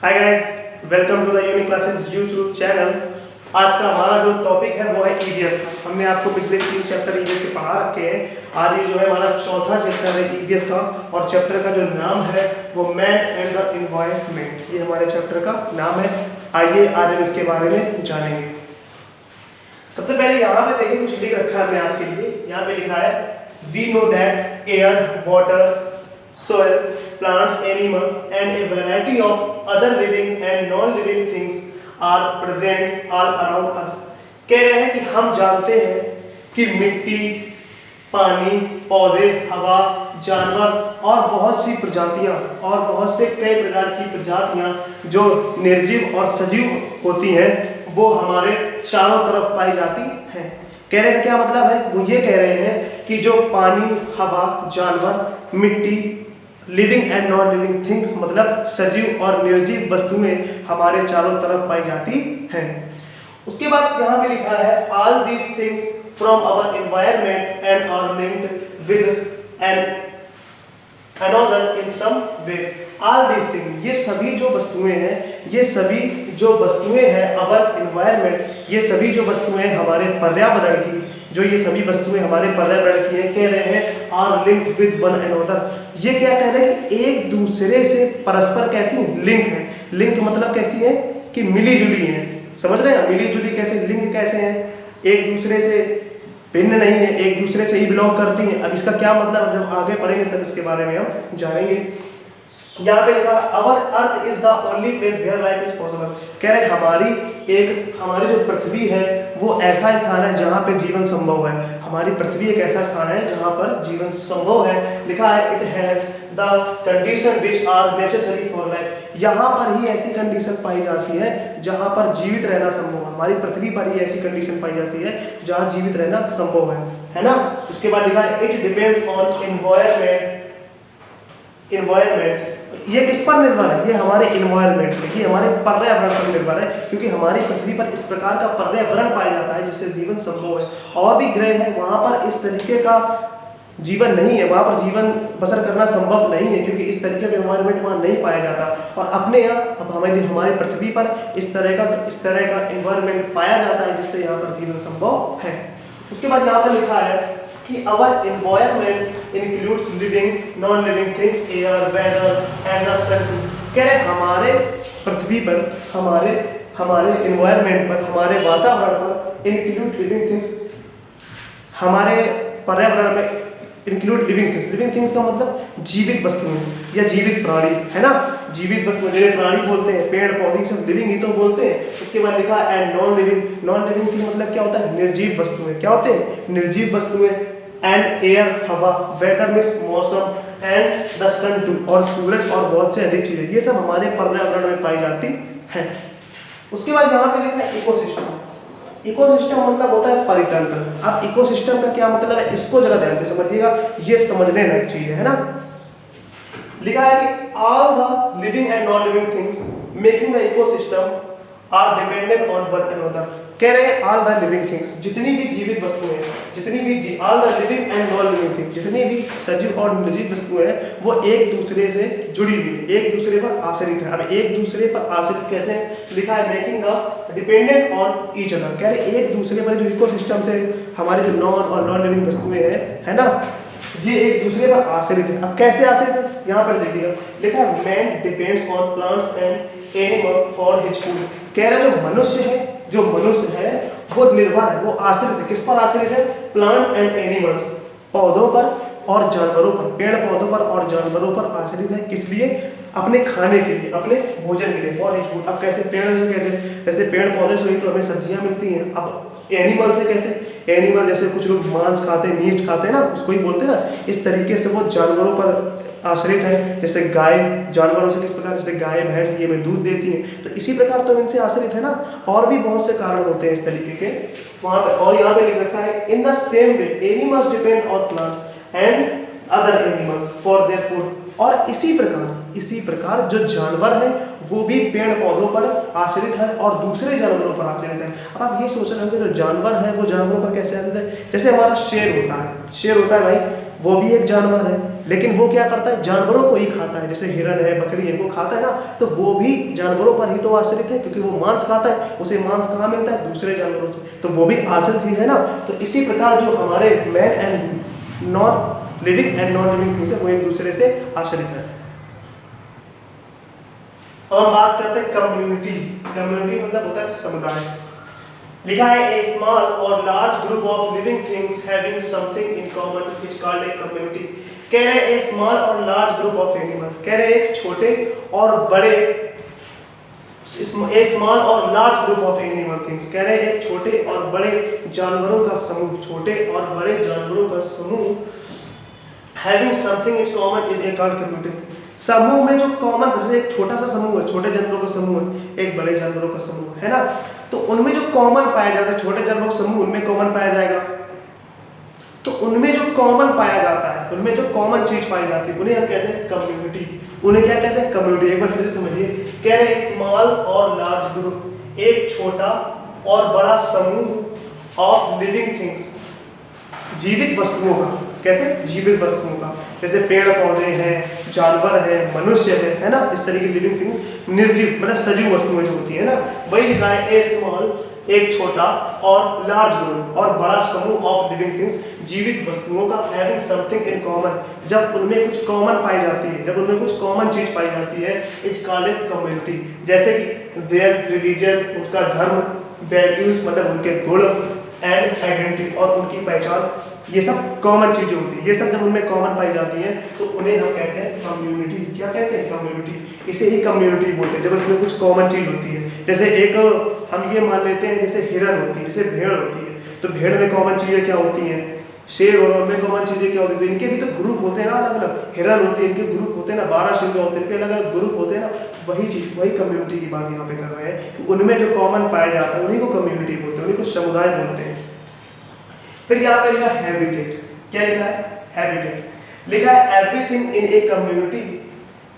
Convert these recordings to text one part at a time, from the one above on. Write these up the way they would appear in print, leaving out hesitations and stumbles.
Hi guys, welcome to the unique classes YouTube channel. आज का हमारा जो टॉपिक है वो है ईवीएस का। हमने आपको पिछले 3 चैप्टर ईवीएस के पढ़ा रखे हैं। आज ये जो है हमारा चौथा चैप्टर है ईवीएस का, और चैप्टर का जो नाम है वो मैन एंड द एनवायरनमेंट। ये हमारे चैप्टर का नाम है। आइए आज हम इसके बारे में जानेंगे। सबसे पहले यहाँ पे देखिए, कुछ लिख रखा है हमने आपके लिए। यहाँ पे लिखा है we know that air, water, soil, plants, animal and a variety of other living and non-living things are present all around us। कह रहे हैं कि हम जानते हैं कि मिट्टी, पानी, पौधे, हवा, जानवर और बहुत सी प्रजातियां और बहुत से कई प्रकार की प्रजातियां जो निर्जीव और सजीव होती हैं वो हमारे चारों तरफ पाई जाती हैं। कहने का क्या मतलब है? वो ये कह रहे हैं कि जो पानी, हवा, जानवर, मिट्टी, living and non living things मतलब सजीव और निर्जीव वस्तुएं हमारे चारों तरफ पाई जाती हैं। उसके बाद यहाँ पे लिखा है all these things from our environment and are linked with an another in some ways. All these things, ये सभी जो वस्तुएं हैं, ये सभी जो वस्तुएं हैं आवर एनवायरनमेंट, ये सभी जो वस्तुएं हमारे पर्यावरण की, जो ये सभी वस्तुएं हमारे पर्यावरण की हैं, कह रहे हैं are linked with one another. ये क्या कह रहे हैं कि एक दूसरे से परस्पर कैसी लिंक है। लिंक मतलब कैसी है कि मिली जुली है। समझ रहे हैं? मिली जुली कैसे, लिंक कैसे है, एक दूसरे से भिन्न नहीं है, एक दूसरे से ही बिलोंग करती हैं। अब इसका क्या मतलब, जब आगे पढ़ेंगे तब इसके बारे में हम जानेंगे। यहाँ पे लिखा our earth is the only place where life is possible. कह रहे हमारी जो पृथ्वी है वो ऐसा स्थान है जहाँ पे जीवन संभव है। हमारी पृथ्वी एक ऐसा स्थान है जहाँ पर जीवन संभव है। लिखा है it has the condition which are necessary for life. यहाँ पर ही ऐसी कंडीशन पाई जाती है जहाँ पर जीवित रहना संभव है। हमारी पृथ्वी पर ही ऐसी कंडीशन पाई जाती है जहाँ जीवित रहना संभव है ना। उसके बाद लिखा है इट डिपेंड्स ऑन एनवायरनमेंट। ये किस पर निर्भर है? ये हमारे एनवायरनमेंट पे, ये हमारे पर्यावरण पर निर्भर है, क्योंकि हमारी पृथ्वी पर इस प्रकार का पर्यावरण पाया जाता है जिससे जीवन संभव है। और भी ग्रह हैं वहाँ पर इस तरीके का जीवन नहीं है, वहाँ पर जीवन बसर करना संभव नहीं है, क्योंकि इस तरीके का एनवायरनमेंट वहाँ नहीं पाया जाता। और अपने यहाँ अब हमारी पृथ्वी पर इस तरह का एनवायरनमेंट पाया जाता है जिससे यहाँ पर जीवन संभव है। उसके बाद यहाँ पर लिखा है कि our environment includes living, non-living things, air, weather and the sun। कह रहे हमारे पृथ्वी पर, हमारे environment पर, हमारे वातावरण पर include living things, हमारे पर्यावरण में इंक्लूड लिविंग थिंग्स का मतलब जीवित वस्तुएं या जीवित प्राणी, है ना। जीवित वस्तुएं जैसे प्राणी बोलते हैं, पेड़ पौधे सब लिविंग ही तो बोलते हैं। उसके बाद लिखा एंड नॉन लिविंग थिंग मतलब क्या होता है? निर्जीव वस्तुएं। क्या होते हैं? निर्जीव वस्तुएं। एंड एयर, हवा, वेदर मींस मौसम, एंड द सन टू, और सूरज और बहुत से अधिक चीजें, ये सब हमारे पर्यावरण में पाई जाती है। उसके बाद यहाँ पे लिखा है इकोसिस्टम। इकोसिस्टम मतलब होता है परितंत्र। अब इकोसिस्टम का क्या मतलब है इसको जरा ध्यान से समझिएगा, ये समझने लायक चीज है ना। लिखा है कि all the living and non living things making the ecosystem are dependent on one another. कह रहे हैं ऑल द लिविंग थिंग्स, जितनी भी जीवित वस्तुएं, all the living and non living things, जितनी भी सजीव और निर्जीव वस्तुएं हैं वो एक दूसरे से जुड़ी हुई, एक दूसरे पर आश्रित है। अब एक दूसरे पर आश्रित कहते हैं, लिखा है making the dependent on each other. कह रहे एक दूसरे पर, जो इकोसिस्टम से हमारे जो नॉन और नॉन लिविंग वस्तुएं हैं, है ना, ये एक दूसरे पर आश्रित है। अब कैसे आश्रित है? यहाँ पर देखिएगा, लिखा है man depends on plants and animal for his food. कह रहा है जो मनुष्य है वो निर्भर है, वो आश्रित है। किस पर आश्रित है? प्लांट्स एंड एनिमल्स, पौधों पर और जानवरों पर, पेड़ पौधों पर और जानवरों पर आश्रित है। किस लिए? अपने खाने के लिए, अपने भोजन के लिए, फॉर हिज फूड। अब कैसे? जैसे पेड़ पौधे से ही तो हमें सब्जियां मिलती हैं। अब एनिमल से कैसे? एनिमल जैसे कुछ लोग मांस खाते हैं, मीट खाते हैं ना, उसको ही बोलते हैं ना। इस तरीके से वो जानवरों पर आश्रित है। जैसे गाय, जानवरों से किस प्रकार, जैसे गाय भैंस ये हमें दूध देती हैं, तो इसी प्रकार तो इनसे आश्रित है ना। और भी बहुत से कारण होते हैं इस तरीके के वहाँ पे। और यहाँ पे लिख रखा है in the same way animals depend on plants and other animals for their food. और इसी प्रकार जो जानवर है वो भी पेड़ पौधों पर आश्रित है और दूसरे जानवरों पर आश्रित है। अब आप ये सोच रहे होंगे जो जानवर है वो जानवरों पर कैसे आश्रित है? जैसे हमारा शेर होता है भाई, वो भी एक जानवर है। लेकिन वो क्या करता है, जानवरों को ही खाता है। जैसे हिरन है, बकरी है, वो खाता है ना, तो वो भी जानवरों पर ही तो आश्रित है, क्योंकि वो मांस खाता है, उसे मांस कहाँ मिलता है, दूसरे जानवरों से, तो वो भी आश्रित ही है ना। तो इसी प्रकार जो हमारे man and non living and non living things है, वो एक दूसरे से आश्रित है। अब हम बात करते हैं कम्युनिटी। कम्युनिटी मतलब होता है समुदाय। लिखा है ए स्मॉल और large group of living things having something in common is called a community. कह रहे ए स्मॉल और लार्ज ग्रुप ऑफ एनिमल, कह रहे एक छोटे और बड़े, ए स्मॉल और large group of animal things, कह रहे एक छोटे और बड़े जानवरों का समूह, छोटे और बड़े जानवरों का समूह having something is common is a called community. समूह में जो कॉमन, जैसे एक छोटा सा समूह है, छोटे जानवरों का समूह है, एक बड़े जानवरों का समूह है ना, तो उनमें जो कॉमन पाया जाता है, छोटे जानवरों का समूह उनमें कॉमन पाया जाएगा, तो उनमें जो कॉमन पाया जाता है, उनमें जो कॉमन चीज पाई जाती है, उन्हें हम कहते हैं कम्युनिटी। उन्हें क्या कहते हैं, कम्युनिटी। एक बार फिर से समझिए, कह रहे स्मॉल और लार्ज ग्रुप, एक छोटा और बड़ा समूह ऑफ लिविंग थिंग्स, जीवित वस्तुओं का। कैसे, जीवित वस्तुओं का, जैसे पेड़ पौधे हैं, जानवर है, मनुष्य है ना, इस तरह की लिविंग थिंग्स, निर्जीव मतलब सजीव वस्तुएं जो होती है ना, वही लिखा है ए स्मॉल, एक छोटा, और लार्ज ग्रुप और बड़ा समूह ऑफ लिविंग थिंग्स, जीवित वस्तुओं का, हैविंग समथिंग इन कॉमन, जब उनमें कुछ कॉमन पाई जाती है, जब उनमें कुछ कॉमन चीज पाई जाती है, इट्स कॉल्ड ए कम्युनिटी। जैसे कि देयर रिलीजन, उनका धर्म, वैल्यूज मतलब उनके गुण, एंड आइडेंटिटी और उनकी पहचान, ये सब कॉमन चीजें होती है। ये सब जब उनमें कॉमन पाई जाती है तो उन्हें हम कहते हैं कम्युनिटी। क्या कहते हैं, कम्युनिटी। इसे ही कम्युनिटी बोलते हैं जब उसमें कुछ कॉमन चीज होती है। जैसे एक हम ये मान लेते हैं, जैसे हिरन होती है, जैसे भेड़ होती है, तो भेड़ में कॉमन चीजें क्या होती हैं, शेर और उनमें कॉमन चीजें क्या होती है, इनके भी तो ग्रुप होते हैं ना अलग अलग। हिरन होती है, इनके ग्रुप होते हैं ना, 12 सिंह होते हैं, इनके अलग अलग ग्रुप होते हैं ना। वही चीज, वही कम्युनिटी की बात यहाँ पे कर रहे हैं कि उनमें जो कॉमन पाया जाता है उन्हीं को कम्युनिटी बोलते हैं, उन्हीं को समुदाय बोलते हैं। फिर यहाँ पे लिखा हैबिटेट। क्या लिखा है, हैबिटेट। लिखा है एवरीथिंग इन ए कम्युनिटी,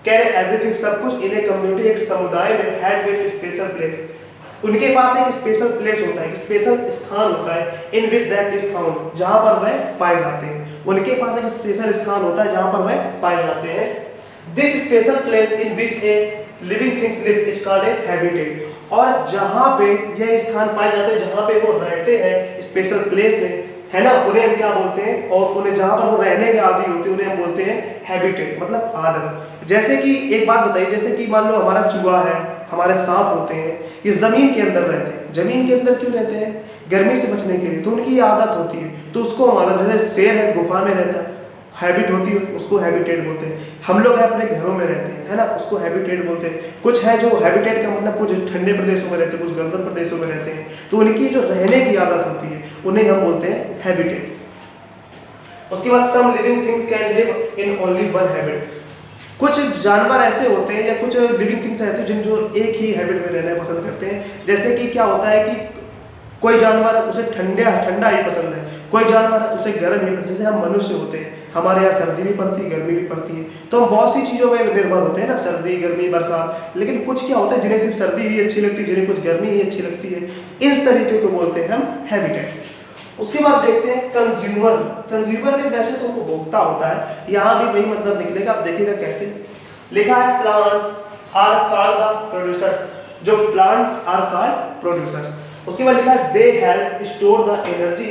कह रहे एवरीथिंग सब कुछ इन ए कम्युनिटी, एक समुदाय में, हैज विच स्पेशल प्लेस, उनके पास एक स्पेशल प्लेस होता है, एक स्पेशल स्थान होता है, इन विच दैट इज फाउंड, जहां पर वह पाए जाते हैं। उनके पास एक स्पेशल स्थान होता है जहां पर वह पाए जाते हैं। This special place in which a living things live is called a habitat. और जहां पे यह स्थान पाए जाते हैं, जहां पे वो रहते हैं स्पेशल प्लेस में, है ना, उन्हें हम क्या बोलते हैं, और उन्हें जहां पर वो रहने के आदी होते हैं उन्हें हम बोलते हैं हैबिटेट, मतलब आदत। जैसे कि एक बात बताइए, जैसे कि मान लो हमारा चूहा है, हमारे सांप होते हैं, ये जमीन के अंदर रहते हैं। जमीन के अंदर क्यों रहते हैं, गर्मी से बचने के लिए, तो उनकी ये आदत होती है, तो उसको हम आदत, जैसे शेर है गुफा में रहता है, हैबिट होती है, उसको हैबिटेट बोलते हैं। हम लोग अपने घरों में रहते हैं, है ना, उसको हैबिटेट बोलते हैं। कुछ है जो हैबिटेट का मतलब कुछ ठंडे प्रदेशों में रहते हैं, कुछ गर्म प्रदेशों में रहते हैं, तो उनकी जो रहने की आदत होती है उन्हें हम बोलते हैं हैबिटेट। उसके बाद some living things can live in only one habit. कुछ जानवर ऐसे होते हैं या कुछ लिविंग थिंग्स ऐसे जिन जो एक ही हैबिट में रहना पसंद करते हैं। जैसे कि क्या होता है कि कोई जानवर उसे ठंडा ही पसंद है, कोई जानवर उसे गर्म ही पसंद। जैसे हम मनुष्य होते हैं, हमारे यहाँ सर्दी भी पड़ती है, गर्मी भी पड़ती है, तो हम बहुत सी चीज़ों में निर्भर होते हैं ना, सर्दी, गर्मी, बरसात। लेकिन कुछ क्या होता है जिन्हें सिर्फ सर्दी ही अच्छी लगती है, जिन्हें कुछ गर्मी ही अच्छी लगती है। इस तरीके को बोलते हैं हम हैबिटेट। उसके बाद देखते हैं कंज्यूमर। कंज्यूमर में वैसे तो उपभोक्ता होता है, यहाँ भी वही मतलब निकलेगा। आप देखिएगा कैसे लिखा है, plants are called the producers. जो प्लांट्स आर कॉल्ड प्रोड्यूसर्स। उसके बाद लिखा है they help store the energy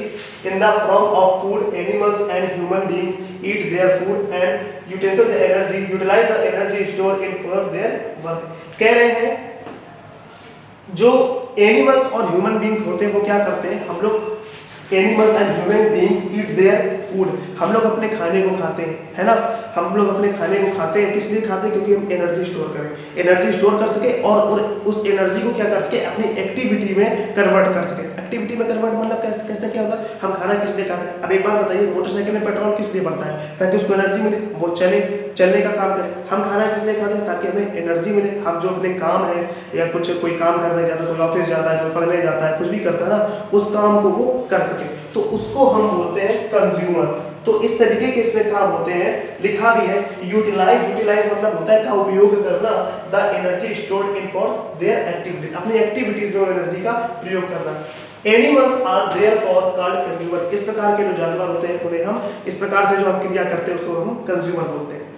in the form of food. Animals and human beings eat their food and utilise the energy, utilise the energy store in for their work. कह रहे हैं जो animals और human beings होते हैं वो क्या करते हैं, हम लोग animals and human beings eat their food, हम लोग अपने खाने को खाते हैं, है ना, हम लोग अपने खाने को खाते हैं। किस लिए खाते हैं, क्योंकि हम एनर्जी स्टोर करें, एनर्जी स्टोर कर सके और उस एनर्जी को क्या कर सके, अपनी एक्टिविटी में कन्वर्ट कर सके। एक्टिविटी में कन्वर्ट मतलब कैसे कैसे क्या होता है, हम खाना किस लिए खाते हैं। अब एक बार बताइए, मोटरसाइकिल में पेट्रोल किस लिए पड़ता है, ताकि उसको एनर्जी मिले, वो चलने का काम करे। हम खाना किस लिए खाते हैं, ताकि हमें एनर्जी मिले। हम जो अपने काम है या कुछ कोई काम करने जाता है, कोई ऑफिस जाता है, कोई पढ़ने जाता है, कुछ भी करता है ना, उस काम को वो कर सके, तो उसको हम बोलते हैं कंज्यूमर। तो इस तरीके के इसमें काम होते हैं। लिखा भी है यूटिलाइज, यूटिलाइज मतलब होता है का उपयोग करना, the energy stored in for their activities, अपनी एक्टिविटीज में एनर्जी का प्रयोग करना। Animals are therefore called consumer, इस प्रकार के जो जानवर होते हैं उन्हें हम इस प्रकार से जो हम क्रिया करते हैं उसको हम कंज्यूमर बोलते हैं,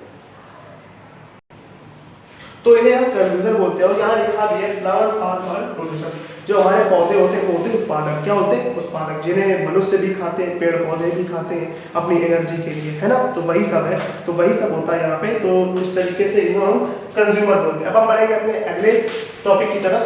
तो इन्हें हम कंज्यूमर बोलते हैं। और यहाँ लिखा भी है प्लांट्स आर कॉल्ड प्रोड्यूसर, जो हमारे पौधे होते हैं पौधे उत्पादक, क्या होते हैं उत्पादक, जिन्हें मनुष्य भी खाते हैं, पेड़ पौधे भी खाते हैं अपनी एनर्जी के लिए, है ना, तो वही सब है, तो वही सब होता है यहाँ पे। तो इस तरीके से इनको हम कंज्यूमर बोलते हैं। अब हम बढ़ेंगे अपने अगले टॉपिक की तरफ।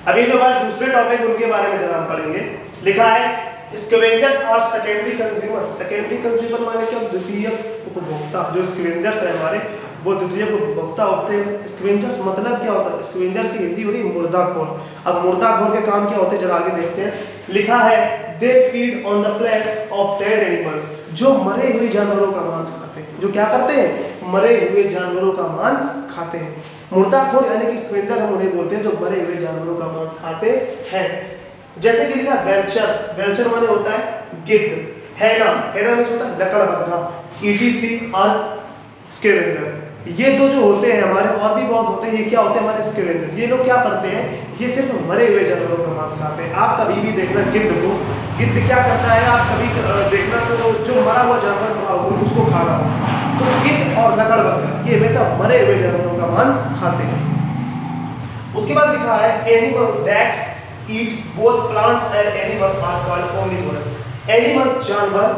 अभी जो बात दूसरे टॉपिक उनके बारे में जरा हम पढ़ेंगे। लिखा है स्कैवेंजर्स और सेकेंडरी कंज्यूमर। सेकेंडरी कंज्यूमर माने क्या, द्वितीय उपभोक्ता। जो स्कैवेंजर्स है हमारे वो द्वितीय उपभोक्ता होते हैं। स्कैवेंजर्स मतलब क्या होता है, स्कैवेंजर्स की हिंदी होती है मुर्दाखोर। अब मुर्दाखोर के काम क्या होते हैं जरा आगे देखते हैं। लिखा है they feed on the flash of dead animals, जो मरे हुए जानवरों का मांस खाते हैं। जो क्या करते हैं, मरे हुए जानवरों का मांस खाते हैं। मुर्दाखोर यानी कि स्कैवेंजर हम उन्हें बोलते हैं जो मरे हुए जानवरों का मांस खाते हैं। जैसे कि लिखा वेल्चर, वेल्चर माने होता है गिद्ध, हैना, हैना मींस होता है लकड़बग्घा, ईटीसी और स्कैवेंजर। ये दो जो होते हैं हमारे, और भी बहुत होते हैं, ये क्या होते हैं हमारे स्कैवेंजर। ये लोग क्या करते हैं, ये सिर्फ मरे हुए जानवरों का मांस खाते हैं। आप कभी भी देखना गिद्ध को, गिद्ध क्या करता है, आप कभी देखना तो जो मरा हुआ जानवर खा हो उसको खा रहा हो, तो गिद्ध और लकड़बग्घा ये हमेशा मरे हुए जानवरों का मांस खाते हैं। उसके बाद लिखा है animal that eat both plants and animals are called omnivorous. Animal जानवर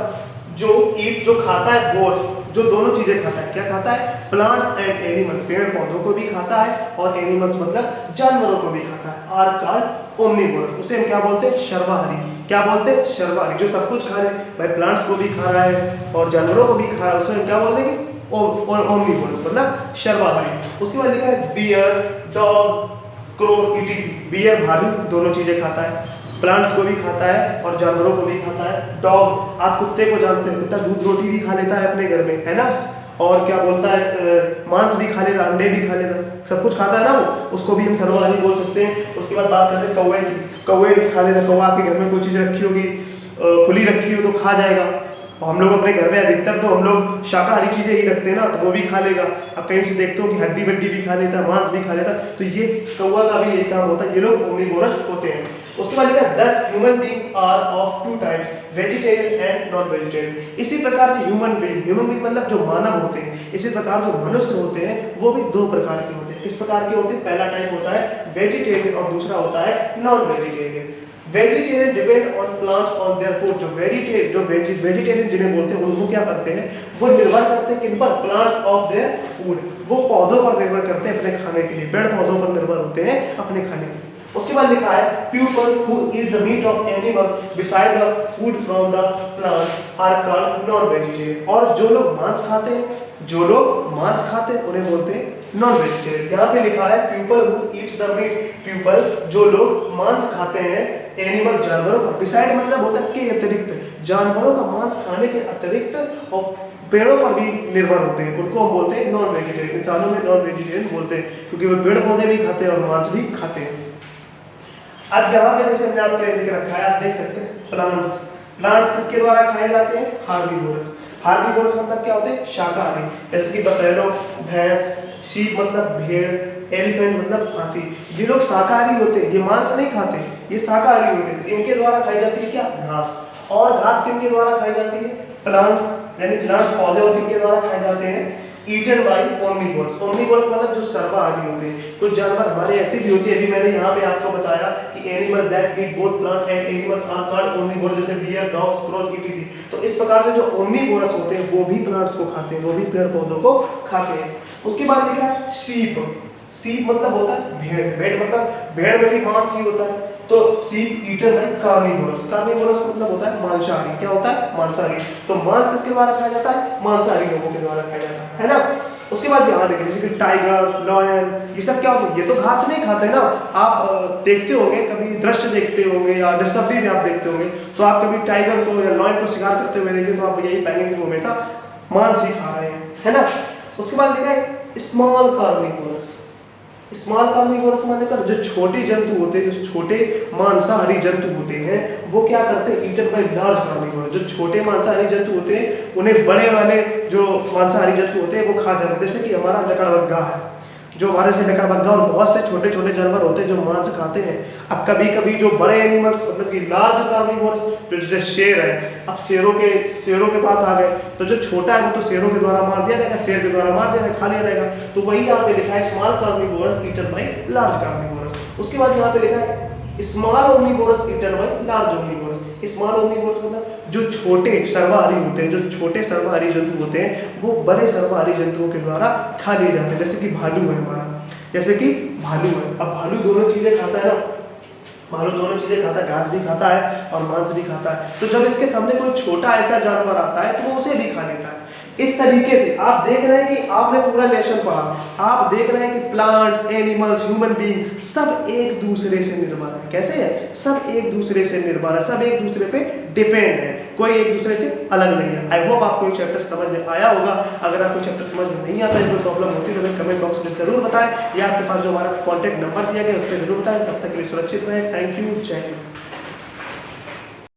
जो ईट जो खाता है, बोथ जो दोनों चीजें खाता है, क्या खाता है, प्लांट्स एंड एनिमल, पेड़ पौधों को भी खाता है और एनिमल्स मतलब जानवरों को भी खाता है, आर कॉल्ड ओमनिवोरस। उसे हम क्या बोलते हैं, सर्वाहारी। क्या बोलते हैं, सर्वाहारी, जो सब कुछ खा रहे हैं, भाई प्लांट्स को भी खा रहा है और जानवरों को भी खा रहा है, उसे हम क्या बोल देंगे, ओमनिवोरस मतलब सर्वाहारी। उसके बाद लिखा है bear, dog, crow, etc. Bear भालू दोनों चीजें खाता है, प्लांट्स को भी खाता है और जानवरों को भी खाता है। डॉग, आप कुत्ते को जानते हैं, कुत्ता दूध रोटी भी खा लेता है अपने घर में, है ना, और क्या बोलता है मांस भी खा लेता, अंडे भी खा लेता, सब कुछ खाता है ना वो, उसको भी हम सर्वाहारी बोल सकते हैं। उसके बाद बात करते हैं कौवे की, कौवे भी खा लेता। कौवा आपके घर में कोई चीज़ रखी होगी, खुली रखी हो तो खा जाएगा। और हम लोग अपने घर में अधिकतर तो हम लोग शाकाहारी चीजें ही रखते हैं ना, तो वो भी खा लेगा। अब कहीं से देखते हो कि हड्डी वड्डी भी खा लेता है, मांस भी खा लेता है, तो ये कौवा का भी यही काम होता है, ये लोग ओमनिवोरस होते हैं। उसके बाद लिखा 10 human being are of two types, vegetarian and non vegetarian. इसी प्रकार से ह्यूमन बीइंग मतलब जो मानव होते हैं, इसी प्रकार जो मनुष्य होते हैं वो भी दो प्रकार के होते हैं। किस प्रकार के होते हैं, पहला टाइप होता है वेजिटेरियन और दूसरा होता है non vegetarian. Vegetarian depend on plants on their food. जो वेजिटेरियन जिन्हें बोलते हैं वो क्या करते हैं, वो निर्भर करते हैं किन पर, प्लांट्स ऑफ देयर फूड, वो पौधों पर निर्भर करते हैं अपने खाने के लिए, पेड़ पौधों पर निर्भर होते हैं अपने खाने के लिए। उसके बाद लिखा है people who eat the meat of animals beside the food from the plant are called non vegetarian. और जो लोग मांस खाते हैं, जो लोग मांस खाते हैं उन्हें बोलते हैं नॉन वेजिटेरियन। यहाँ पे लिखा है people who eats the meat, people जो लोग मांस खाते हैं एनिमल जानवरों का, बिसाइड मतलब होता है के अतिरिक्त, जानवरों का मांस खाने के अतिरिक्त और पेड़ों पर भी निर्भर होते हैं, उनको हम बोलते हैं नॉन वेजिटेरियन। इंसानों में नॉन वेजिटेरियन बोलते हैं क्योंकि वो पेड़ पौधे भी खाते हैं और मांस भी खाते हैं। अब यहाँ पे जैसे हमने आपके लिख रखा है, आप देख सकते हैं प्लांट्स, प्लांट्स किसके द्वारा खाए जाते हैं, हार्बीवोरस। हार्बीवोरस मतलब क्या होते हैं, शाकाहारी, जैसे कि बफेलो भैंस, शीप मतलब भेड़, एलिफेंट मतलब हाथी। ये लोग शाकाहारी होते हैं, ये मांस नहीं खाते, ये शाकाहारी होते हैं। इनके द्वारा खाई जाती है क्या, घास। और घास किनके द्वारा खाई जाती है, प्लांट्स, यानी प्लांट्स पौधे और किनके द्वारा खाए जाते हैं, ईटन बाय ओमनिवोरस। ओमनिवोरस मतलब जो सर्वाहारी होते हैं। कुछ जानवर हमारे ऐसे भी होते हैं, अभी मैंने यहाँ पे आपको बताया कि animal that eat both plant and animals are called omnivorous, जैसे बियर, डॉग्स, क्रोस, ईटीसी। तो इस प्रकार से जो ओमनिवोरस होते हैं वो भी प्लांट्स को खाते हैं, वो भी पेड़ पौधों को खाते हैं। उसके बाद लिखा है शीप, शीप मतलब होता है भेड़, भेड़ मतलब भेड़ में भी मांस ही होता है, तो sheep eaten by carnivorous. Carnivorous मतलब होता है मांसाहारी, क्या होता है, मांसाहारी। तो मांस किसके द्वारा खाया जाता है, मांसाहारी लोगों के द्वारा खाया जाता है ना। उसके बाद यहाँ देखिए जैसे कि टाइगर, लॉयन, ये सब क्या होते हैं, ये तो घास नहीं खाते ना। आप देखते होंगे कभी, दृश्य देखते होंगे या डिस्कवरी में आप देखते होंगे, तो आप कभी टाइगर को या लॉयन को शिकार करते हुए देखें तो आप यही पाएंगे कि वो हमेशा मांस ही खा रहे हैं, है ना। उसके बाद लिखा है स्मॉल कार्निवोरस। स्मॉल कार्निवोरस माने कर जो छोटे जंतु होते हैं, जो छोटे मांसाहारी जंतु होते हैं, वो क्या करते हैं, ईटन बाय लार्ज कार्निवोरस। जो छोटे मांसाहारी जंतु होते हैं उन्हें बड़े वाले जो मांसाहारी जंतु होते हैं वो खा जाते हैं। जैसे कि हमारा लकड़बग्गा है, जो हमारे से लकड़बग्गा और बहुत से छोटे छोटे जानवर होते हैं जो मांस खाते हैं। अब कभी कभी जो बड़े एनिमल्स मतलब कि लार्ज कार्निवोरस, जो जैसे शेर है, अब शेरों के पास आ गए तो जो छोटा है वो तो शेरों के द्वारा मार दिया जाएगा, शेर के द्वारा मार दिया जाएगा, खा लिया जाएगा। तो वही यहाँ पे लिखा है small carnivorous eaten by large carnivorous. उसके बाद यहाँ पे लिखा है small omnivorous eaten by large omnivorous. Small omnivorous मतलब जो छोटे सर्वाहारी होते हैं, जो छोटे सर्वाहारी जंतु होते हैं वो बड़े सर्वाहारी जंतुओं के द्वारा खा लिए जाते हैं। जैसे कि भालू है हमारा, जैसे कि भालू है। अब भालू दोनों चीजें खाता है ना, भालू दोनों चीजें खाता है, घास भी खाता है और मांस भी खाता है। तो जब इसके सामने कोई छोटा ऐसा जानवर आता है तो वो उसे भी खा लेता है। इस तरीके से आप देख रहे हैं कि आपने पूरा लेसन पढ़ा, आप देख रहे हैं कि प्लांट्स, एनिमल्स, ह्यूमन बीइंग सब एक दूसरे से निर्भर है। कैसे है? सब एक दूसरे से निर्भर है, सब एक दूसरे पे डिपेंड है, कोई एक दूसरे से अलग नहीं है। आई होप आपको ये चैप्टर समझ में आया होगा। अगर आपको चैप्टर समझ में नहीं आता है, कोई प्रॉब्लम होती है तो हमें कमेंट बॉक्स में जरूर बताएं, या आपके पास जो हमारा कॉन्टैक्ट नंबर दिया गया उस पर जरूर बताएं। तब तक के लिए सुरक्षित रहें। थैंक यू, जय हिंद।